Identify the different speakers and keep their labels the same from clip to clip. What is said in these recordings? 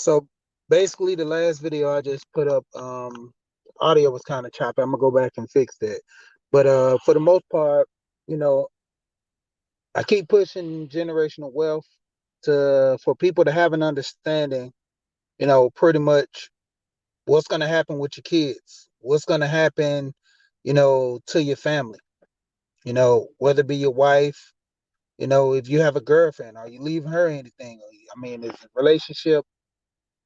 Speaker 1: So basically, the last video I just put up, audio was kind of choppy. I'm gonna go back and fix that. But for the most part, you know, I keep pushing generational wealth to for people to have an understanding. Pretty much what's gonna happen with your kids, what's gonna happen, to your family. Whether it be your wife. If you have a girlfriend, are you leaving her anything? I mean, is the relationship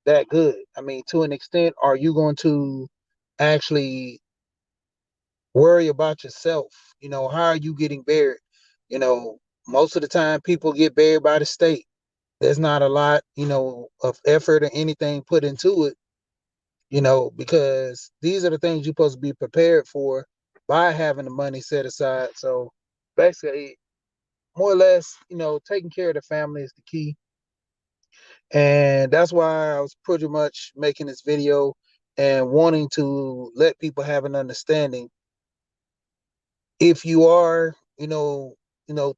Speaker 1: that good? I mean, to an extent, are you going to actually worry about yourself? How are you getting buried? You know, Most of the time people get buried by the state. There's not a lot, of effort or anything put into it, because these are the things you're supposed to be prepared for by having the money set aside. So basically, more or less, taking care of the family is the key. And that's why I was pretty much making this video and wanting to let people have an understanding. If you are,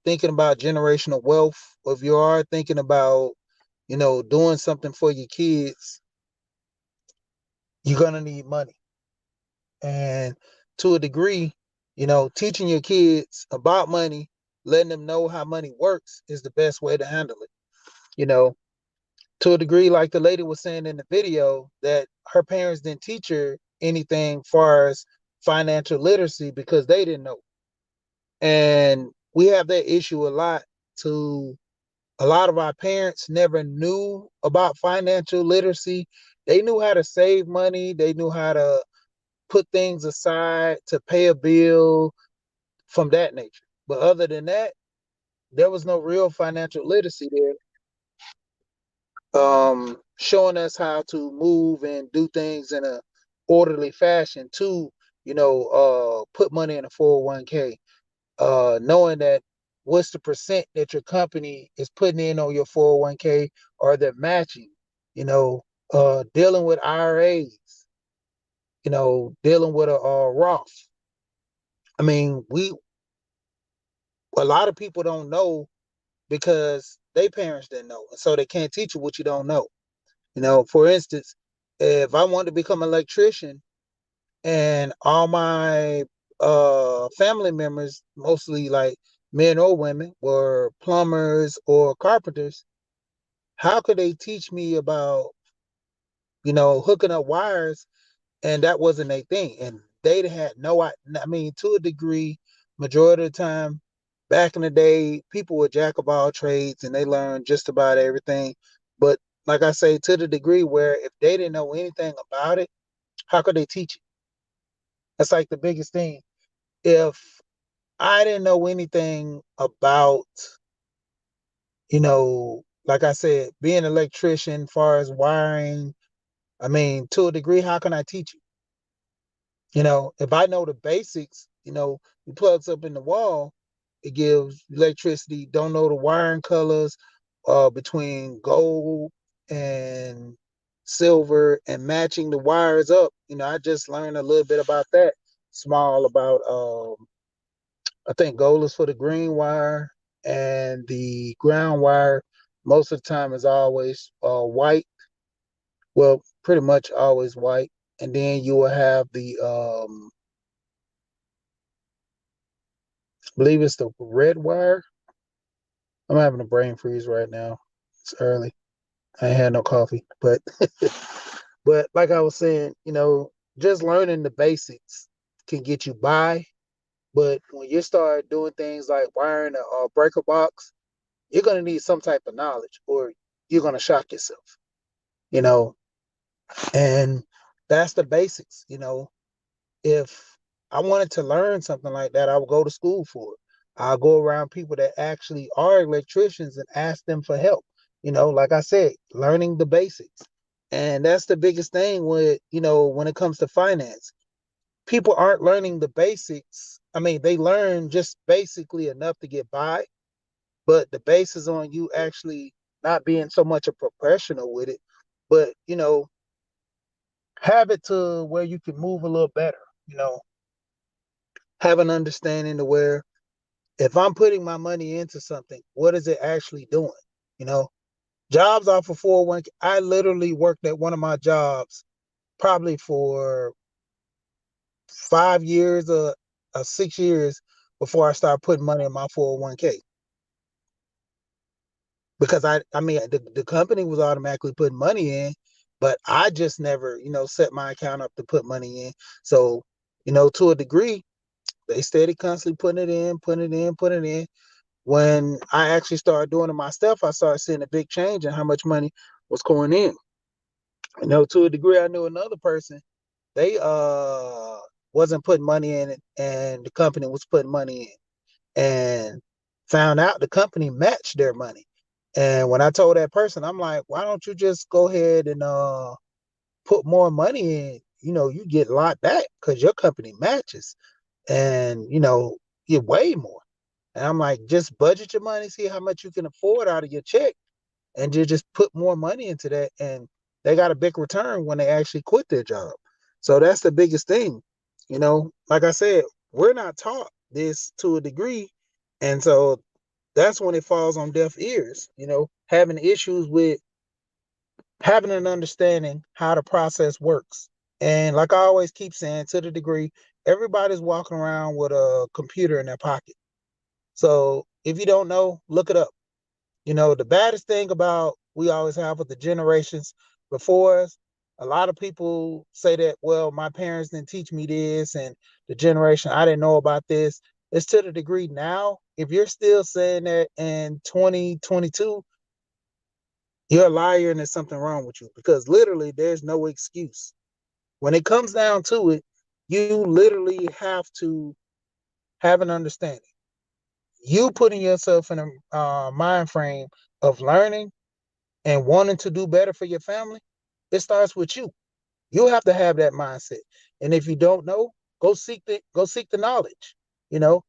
Speaker 1: thinking about generational wealth, or if you are thinking about, doing something for your kids, you're gonna need money. And to a degree, teaching your kids about money, letting them know how money works is the best way to handle it. You know, to a degree, like the lady was saying in the video, that her parents didn't teach her anything far as financial literacy because they didn't know. And we have that issue a lot. To a lot of our parents never knew about financial literacy. They knew how to save money, they knew how to put things aside to pay a bill from that nature. But other than that, there was no real financial literacy there, showing us how to move and do things in a orderly fashion to, put money in a 401k, knowing that what's the percent that your company is putting in on your 401k, or they're matching, you know, dealing with IRAs, dealing with a Roth. I mean, a lot of people don't know because their parents didn't know. And so they can't teach you what you don't know. For instance, if I wanted to become an electrician and all my family members, mostly like men or women, were plumbers or carpenters, how could they teach me about, hooking up wires, and that wasn't a thing? And they had no, I mean, to a degree, majority of the time, back in the day, people were jack of all trades and they learned just about everything. But like I say, to the degree where if they didn't know anything about it, how could they teach it? That's like the biggest thing. If I didn't know anything about, like I said, being an electrician, far as wiring, I mean, to a degree, how can I teach you? If I know the basics, it plugs up in the wall, it gives electricity. Don't know the wiring colors between gold and silver and matching the wires up. I just learned a little bit about that. Small about I think gold is for the green wire, and the ground wire most of the time is always white. Well, pretty much always white. And then you will have the I believe it's the red wire. I'm having a brain freeze right now. It's early. I ain't had no coffee, but but like I was saying, just learning the basics can get you by. But when you start doing things like wiring a breaker box, you're gonna need some type of knowledge, or you're gonna shock yourself. You know, and that's the basics. If I wanted to learn something like that, I would go to school for it. I'll go around people that actually are electricians and ask them for help. Like I said, learning the basics. And that's the biggest thing with, when it comes to finance. People aren't learning the basics. I mean, they learn just basically enough to get by, but the base is on you actually not being so much a professional with it, but, have it to where you can move a little better, you know, have an understanding to where if I'm putting my money into something, what is it actually doing? You know, Jobs off of 401k. I literally worked at one of my jobs probably for 5 years or 6 years before I started putting money in my 401k. Because I mean the company was automatically putting money in, but I just never, set my account up to put money in. So, to a degree, they steady constantly putting it in, putting it in, putting it in. When I actually started doing it myself, I started seeing a big change in how much money was going in. To a degree, I knew another person. They wasn't putting money in it, and the company was putting money in, and found out the company matched their money. And when I told that person, I'm like, why don't you just go ahead and put more money in? You get a lot back because your company matches, and you way more. And I'm like, just budget your money, see how much you can afford out of your check, and you just put more money into that. And they got a big return when they actually quit their job. So that's the biggest thing. Like I said, we're not taught this to a degree. And so that's when it falls on deaf ears, having issues with having an understanding how the process works. And like I always keep saying, to the degree, everybody's walking around with a computer in their pocket. So if you don't know, look it up. The baddest thing about we always have with the generations before us, a lot of people say that, well, my parents didn't teach me this, and the generation, I didn't know about this. It's to the degree now, if you're still saying that in 2022, you're a liar and there's something wrong with you, because literally there's no excuse. When it comes down to it, you literally have to have an understanding. You putting yourself in a mind frame of learning and wanting to do better for your family, it starts with you. You have to have that mindset. And if you don't know, go seek the knowledge. You know,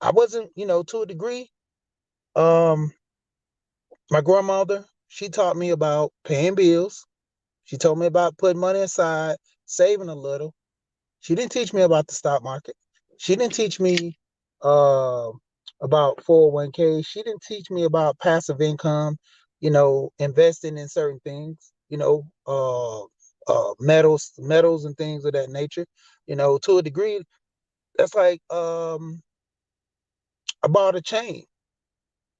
Speaker 1: I wasn't, to a degree, um, my grandmother, she taught me about paying bills. She told me about putting money aside, saving a little. She didn't teach me about the stock market. She didn't teach me uh, about 401k. She didn't teach me about passive income, investing in certain things, metals and things of that nature. To a degree, that's like I bought a chain.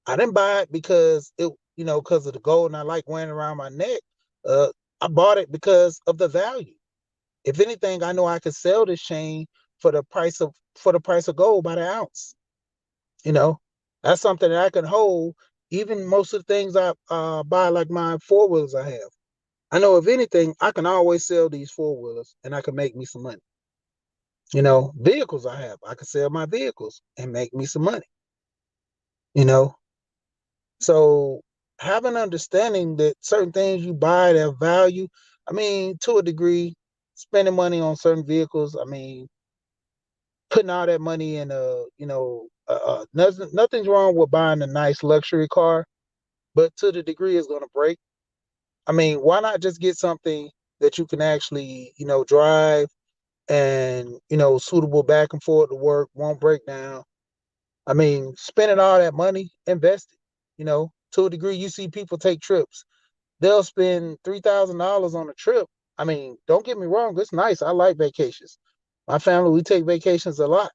Speaker 1: I didn't buy it because because of the gold and I like wearing it around my neck. Uh, I bought it because of the value. If anything, I know I could sell this chain for the price of gold by the ounce. You know, that's something that I can hold. Even most of the things I buy, like my four wheelers I have. I know if anything, I can always sell these four wheelers and I can make me some money. Vehicles I have, I can sell my vehicles and make me some money. You know, so have an understanding that certain things you buy that have value. I mean, to a degree, spending money on certain vehicles. I mean, putting all that money in nothing's wrong with buying a nice luxury car, but to the degree it's going to break. I mean, why not just get something that you can actually, drive and, suitable back and forth to work, won't break down. I mean, spending all that money, invest it. To a degree, you see people take trips. They'll spend $3,000 on a trip. I mean, don't get me wrong, it's nice. I like vacations. My family, we take vacations a lot.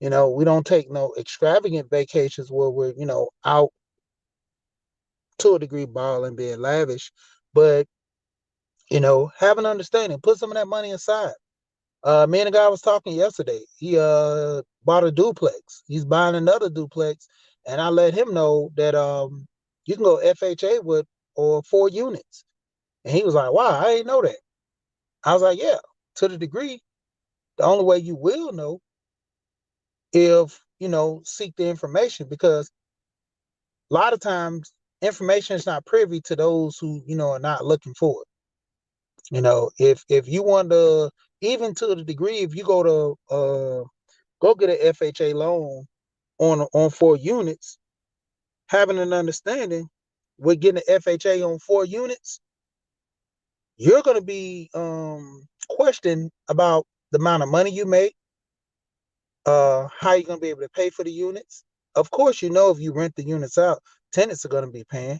Speaker 1: We don't take no extravagant vacations where we're, out to a degree balling, being lavish, but have an understanding. Put some of that money aside. Me and a guy was talking yesterday. He bought a duplex. He's buying another duplex, and I let him know that you can go FHA with or 4 units. And he was like, "Wow, I didn't know that." I was like, "Yeah, to the degree, the only way you will know if seek the information, because a lot of times information is not privy to those who are not looking for it. If you want to, even to the degree, if you go get an FHA loan on 4 units, having an understanding with getting an FHA on 4 units, you're going to be questioned about the amount of money you make, how you're going to be able to pay for the units. Of course, if you rent the units out, tenants are going to be paying.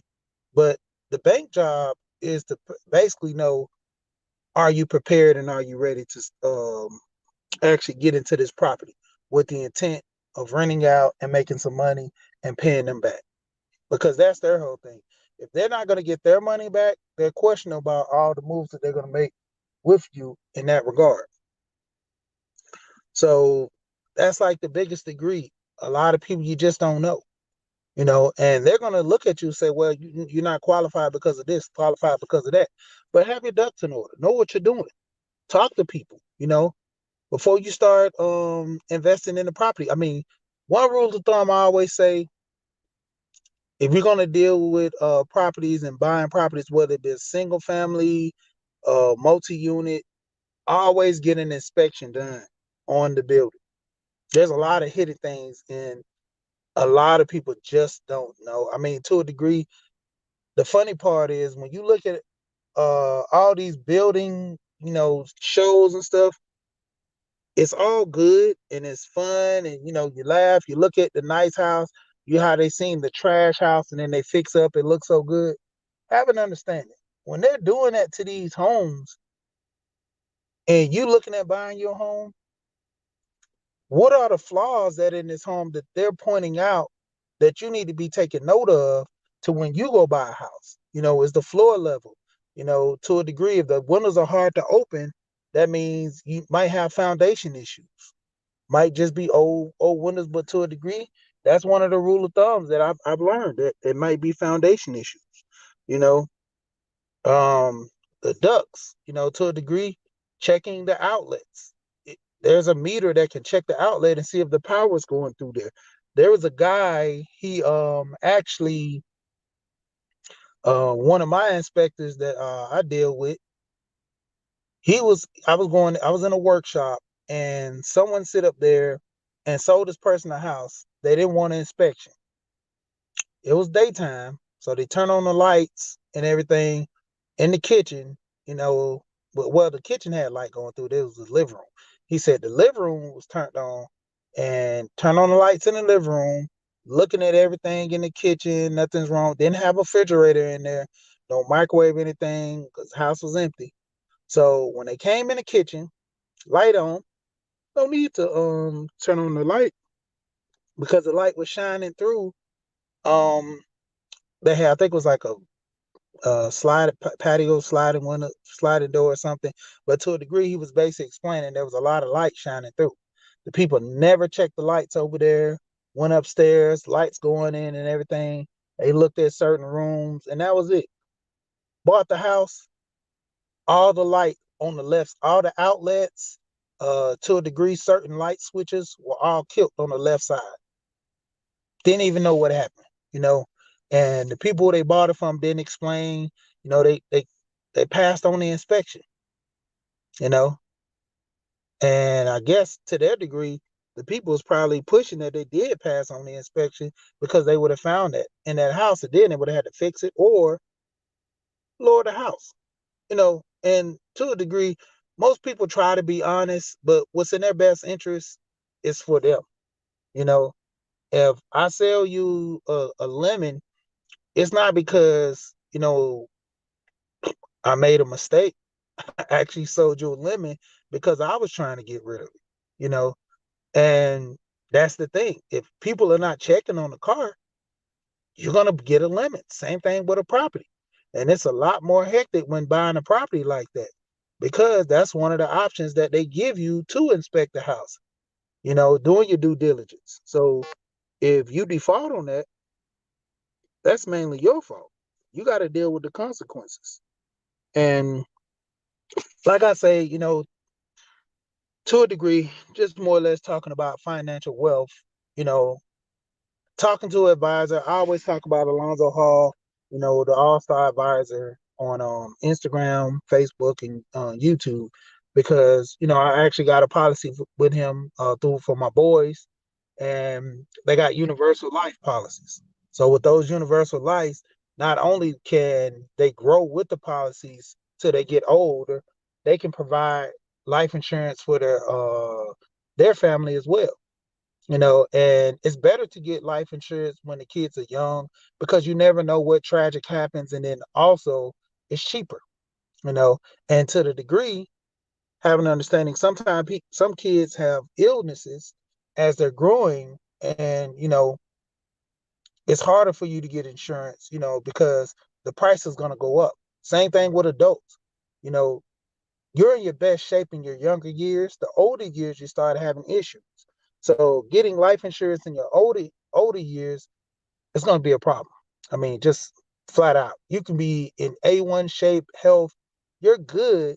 Speaker 1: But the bank job is to basically know, are you prepared and are you ready to actually get into this property with the intent of renting out and making some money and paying them back, because that's their whole thing. If they're not going to get their money back, they're questioning about all the moves that they're going to make with you in that regard. So that's like the biggest degree. A lot of people you just don't know, and they're going to look at you and say, well, you're not qualified because of this, qualified because of that. But have your ducks in order. Know what you're doing. Talk to people, before you start investing in the property. I mean, one rule of thumb I always say, if you're going to deal with properties and buying properties, whether it be a single family, multi-unit, always get an inspection done on the building. There's a lot of hidden things, and a lot of people just don't know. I mean, to a degree, the funny part is when you look at all these building, shows and stuff, it's all good and it's fun, and you laugh. You look at the nice house, how they seen the trash house, and then they fix up. It looks so good. Have an understanding when they're doing that to these homes, and you looking at buying your home. What are the flaws that in this home that they're pointing out that you need to be taking note of to when you go buy a house? Is the floor level? To a degree, if the windows are hard to open, that means you might have foundation issues. Might just be old windows, but to a degree, that's one of the rule of thumbs that I've learned, that it might be foundation issues. You know, the ducts. To a degree, checking the outlets. There's a meter that can check the outlet and see if the power is going through there. There was a guy, he actually one of my inspectors that I deal with, I was in a workshop, and someone sit up there and sold this person a house. They didn't want an inspection. It was daytime, so they turned on the lights and everything in the kitchen, well, the kitchen had light going through. There was the living room. He said the living room was turned on, and turned on the lights in the living room, looking at everything in the kitchen, nothing's wrong. Didn't have a refrigerator in there, no microwave, anything, because the house was empty. So when they came in the kitchen, light on, no need to turn on the light, because the light was shining through. Um, they had, I think it was like a patio sliding window, sliding door or something. But to a degree, he was basically explaining there was a lot of light shining through. The people never checked the lights over there. Went upstairs, lights going in and everything. They looked at certain rooms, and that was it. Bought the house, all the light on the left, all the outlets, to a degree, certain light switches were all killed on the left side. Didn't even know what happened, you know. And the people they bought it from didn't explain. They passed on the inspection, you know. And I guess to their degree, the people was probably pushing that they did pass on the inspection, because they would have found that in that house, and then they would have had to fix it or lower the house, And to a degree, most people try to be honest, but what's in their best interest is for them, you know. If I sell you a lemon, it's not because, I made a mistake. I actually sold you a lemon because I was trying to get rid of it, you know. And that's the thing. If people are not checking on the car, you're gonna get a lemon. Same thing with a property. And it's a lot more hectic when buying a property like that, because that's one of the options that they give you to inspect the house, doing your due diligence. So if you default on that, that's mainly your fault. You got to deal with the consequences. And like I say, to a degree, just more or less talking about financial wealth, you know, talking to an advisor. I always talk about Alonzo Hall, the all-star advisor on Instagram, Facebook, and YouTube, because, I actually got a policy with him through for my boys, and they got universal life policies. So with those universal lives, not only can they grow with the policies till they get older, they can provide life insurance for their family as well. And it's better to get life insurance when the kids are young because you never know what tragic happens. And then also it's cheaper, you know, and to the degree, having an understanding, sometimes some kids have illnesses as they're growing, and, it's harder for you to get insurance, because the price is going to go up. Same thing with adults. You know, you're in your best shape in your younger years. The older years, you start having issues. So getting life insurance in your older years is going to be a problem. I mean, just flat out. You can be in A1 shape, health, you're good,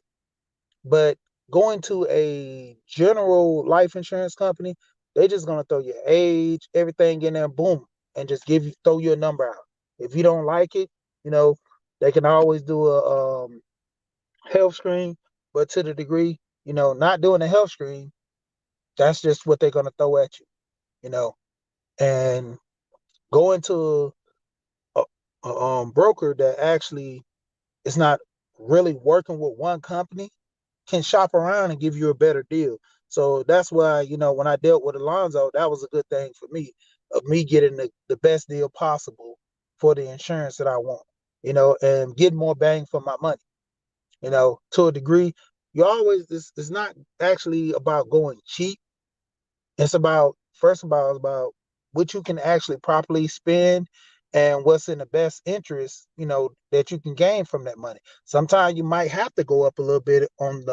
Speaker 1: but going to a general life insurance company, they're just gonna throw your age, everything in there, boom, and just throw you a number out. If you don't like it, you know, they can always do a health screen, but to the degree, not doing a health screen, that's just what they're gonna throw at you, you know. And going to a broker that actually is not really working with one company can shop around and give you a better deal. So that's why, when I dealt with Alonzo, that was a good thing for me, of me getting the best deal possible for the insurance that I want, and getting more bang for my money, to a degree. It's not actually about going cheap. It's about, first of all, it's about what you can actually properly spend and what's in the best interest, that you can gain from that money. Sometimes you might have to go up a little bit on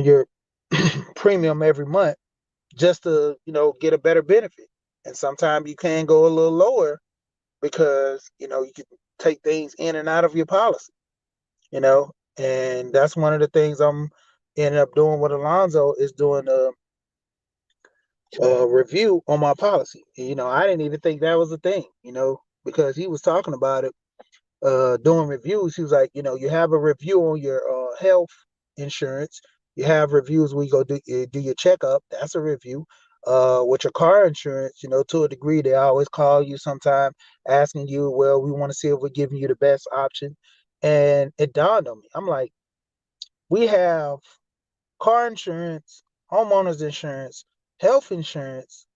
Speaker 1: your premium every month just to, get a better benefit. And sometimes you can go a little lower because, you can take things in and out of your policy, and that's one of the things I'm ended up doing with Alonzo, is doing a review on my policy. I didn't even think that was a thing, because he was talking about it, doing reviews. He was like, you have a review on your health insurance. You have reviews where you go do your checkup. That's a review. With your car insurance, to a degree, they always call you sometime asking you, well, we want to see if we're giving you the best option. And it dawned on me. I'm like, we have car insurance, homeowners insurance, health insurance.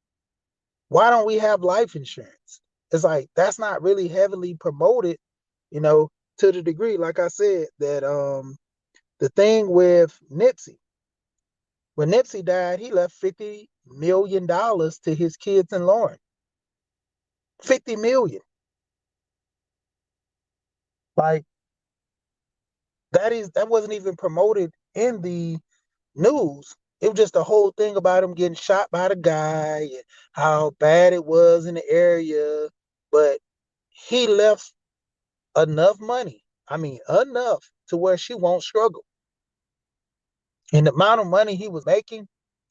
Speaker 1: Why don't we have life insurance? It's like that's not really heavily promoted, you know, to the degree, like I said, that the thing with Nipsey, when Nipsey died, he left $50 million to his kids in Lauren. 50 million. Like that wasn't even promoted in the news. It was just the whole thing about him getting shot by the guy and how bad it was in the area. But he left enough money. I mean, enough to where she won't struggle. And the amount of money he was making,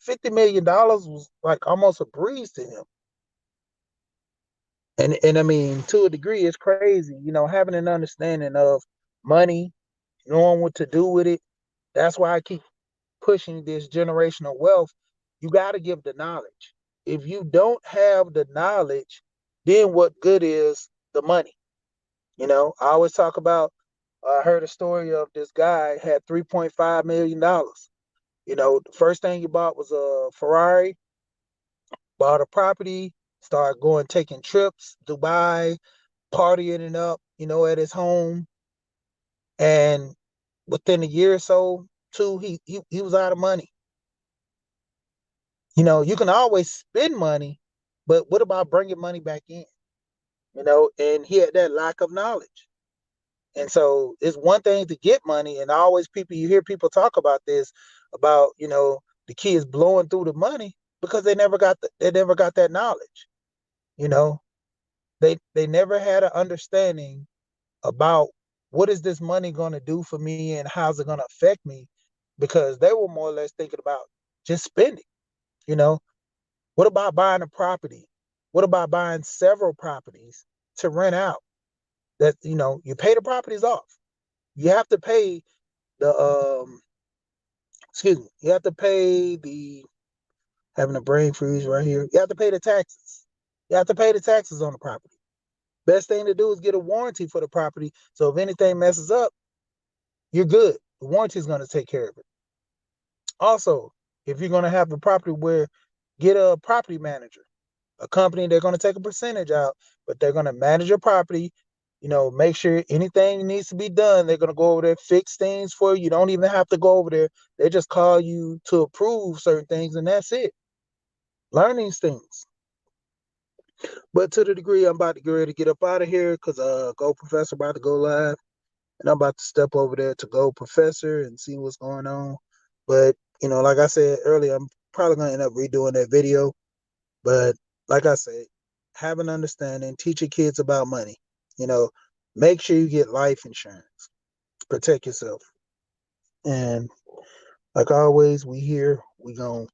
Speaker 1: $50 million was like almost a breeze to him. And I mean, to a degree, it's crazy, having an understanding of money, knowing what to do with it. That's why I keep pushing this generational wealth. You got to give the knowledge. If you don't have the knowledge, then what good is the money? I always talk about, I heard a story of this guy had $3.5 million. The first thing he bought was a Ferrari, bought a property, started going, taking trips, Dubai, partying it up, at his home. And within a year or so, two, he was out of money. You can always spend money, but what about bringing money back in? And he had that lack of knowledge. And so it's one thing to get money, and always you hear people talk about this, about, the kids blowing through the money because they never got that knowledge. You know, they never had an understanding about what is this money going to do for me and how's it going to affect me, because they were more or less thinking about just spending. You know, what about buying a property? What about buying several properties to rent out? That, you pay the properties off. You have to pay the excuse me, you have to pay the, having a brain freeze right here. You have to pay the taxes. You have to pay the taxes on the property. Best thing to do is get a warranty for the property. So if anything messes up, you're good. The warranty is going to take care of it. Also, If you're gonna have a property where get a property manager, a company, they're gonna take a percentage out, but they're gonna manage your property, make sure anything needs to be done. They're gonna go over there, fix things for you. You don't even have to go over there. They just call you to approve certain things, and that's it. Learn these things. But to the degree I'm about to get ready to get up out of here because Go Professor about to go live. And I'm about to step over there to Go Professor and see what's going on. But, like I said earlier, I'm probably going to end up redoing that video. But like I said, have an understanding, teach your kids about money. You know, make sure you get life insurance, protect yourself. And like always, we here, we going